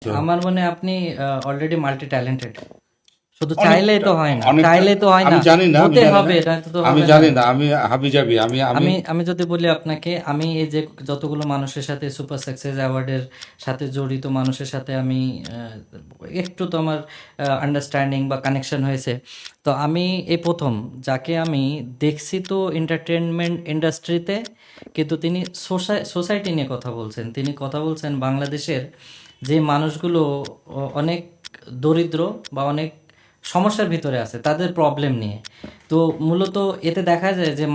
তো আমার মনে হয় আপনি অলরেডি মাল্টি ট্যালেন্টেড। শুধু অনেকটা চাইলেই তো হয় না, অনেকটা চাইলেই তো হয় আমি না, জানি না, আমি হতে জানি না, হবে, এটা তো আমি হবে না। জানি না, আমি হাবিজাবি, আমি আমি আমি আমি যদি বলি আপনাকে, আমি এই যে যতগুলো মানুষের সাথে সুপার সাকসেস অ্যাওয়ার্ডের সাথে জড়িত মানুষের সাথে আমি একটু তো আমার আন্ডারস্ট্যান্ডিং বা কানেকশন হয়েছে। তো আমি এই প্রথম যাকে আমি দেখছি তো এন্টারটেনমেন্ট ইন্ডাস্ট্রিতে, কিন্তু তিনি সোসাইটি নিয়ে কথা বলছেন। তিনি কথা বলছেন বাংলাদেশের যে মানুষগুলো অনেক দরিদ্র বা অনেক সমস্যার ভিতরে আছে, তাদের প্রবলেম নিয়ে। তো মূলত এতে দেখা যায় যে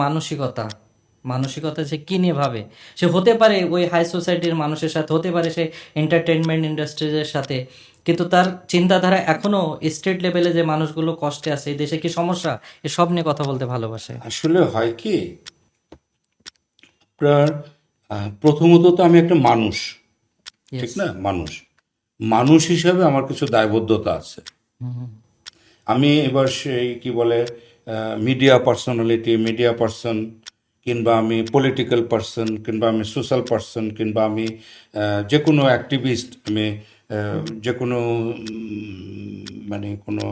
মানসিকতা সে কী নিয়ে ভাবে। সে হতে পারে ওই হাই সোসাইটির মানুষের সাথে, হতে পারে সে এন্টারটেনমেন্ট ইন্ডাস্ট্রিজের সাথে, কিন্তু তার চিন্তাধারা এখনও স্টেট লেভেলে যে মানুষগুলো কষ্টে আছে, এই দেশে কি সমস্যা, এসব নিয়ে কথা বলতে ভালোবাসে। আসলে হয় কি, আপনার প্রথমত তো আমি একটা মানুষ, ঠিক ইয়েস। না? মানুষ, মানুষ হিসাবে আমার কিছু দায়বদ্ধতা আছে। আমি এবার সেই কি বলে মিডিয়া পার্সোনালিটি, মিডিয়া পার্সন, কিংবা আমি পলিটিক্যাল পার্সন, কিংবা আমি সোশ্যাল পার্সন, কিংবা আমি যে কোনো অ্যাক্টিভিস্ট, আমি যে কোনো মানে কোনো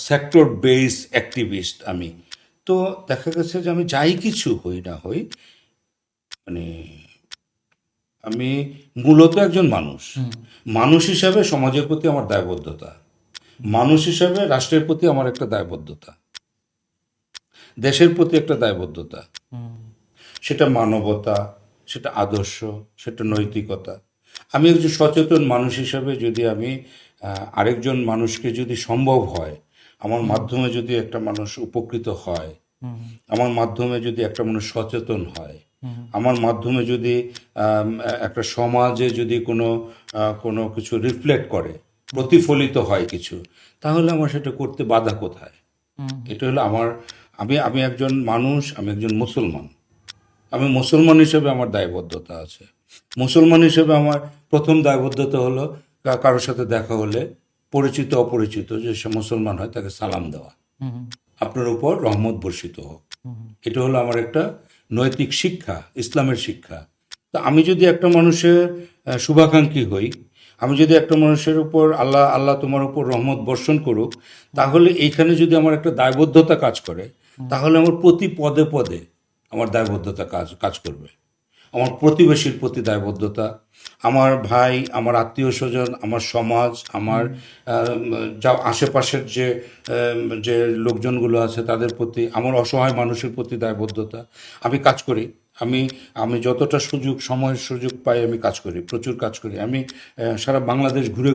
সেক্টর বেস অ্যাক্টিভিস্ট আমি। তো দেখা গেছে যে আমি যাই কিছু হই না হই, মানে আমি মূলত একজন মানুষ। মানুষ হিসাবে সমাজের প্রতি আমার দায়বদ্ধতা, মানুষ হিসাবে রাষ্ট্রের প্রতি আমার একটা দায়বদ্ধতা, দেশের প্রতি একটা দায়বদ্ধতা। সেটা মানবতা, সেটা আদর্শ, সেটা নৈতিকতা। আমি একজন সচেতন মানুষ হিসাবে যদি আমি আরেকজন মানুষকে যদি সম্ভব হয়, আমার মাধ্যমে যদি একটা মানুষ উপকৃত হয়, আমার মাধ্যমে যদি একটা মানুষ সচেতন হয়, আমার মাধ্যমে যদি একটা সমাজে যদি কোনো কিছু রিফ্লেক্ট করে, প্রতিফলিত হয় কিছু, তাহলে আমার সেটা করতে বাধা কোথায়? এটা হলো আমার, আমি আমি একজন মানুষ, আমি একজন মুসলমান। আমি মুসলমান হিসেবে আমার দায়বদ্ধতা আছে। মুসলমান হিসেবে আমার প্রথম দায়বদ্ধতা হলো কারোর সাথে দেখা হলে, পরিচিত অপরিচিত, যে সে মুসলমান হয় তাকে সালাম দেওয়া, আপনার উপর রহমত বর্ষিত হোক। এটা হলো আমার একটা নৈতিক শিক্ষা, ইসলামের শিক্ষা। তা আমি যদি একটা মানুষের শুভাকাঙ্ক্ষী হই, আমি যদি একটা মানুষের উপর আল্লাহ আল্লাহ তোমার উপর রহমত বর্ষণ করুক, তাহলে এইখানে যদি আমার একটা দায়বদ্ধতা কাজ করে, তাহলে আমার প্রতি পদে পদে আমার দায়বদ্ধতা কাজ কাজ করবে। আমার প্রতিবেশীর প্রতি দায়বদ্ধতা, আমার ভাই, আমার আত্মীয় স্বজন, আমার সমাজ, আমার যা আশেপাশের যে লোকজনগুলো আছে তাদের প্রতি, আমার অসহায় মানুষের প্রতি দায়বদ্ধতা। আমি কাজ করি, আমি আমি যতটা সুযোগ, সময়ের সুযোগ পাই, আমি কাজ করি, প্রচুর কাজ করি। আমি সারা বাংলাদেশ ঘুরে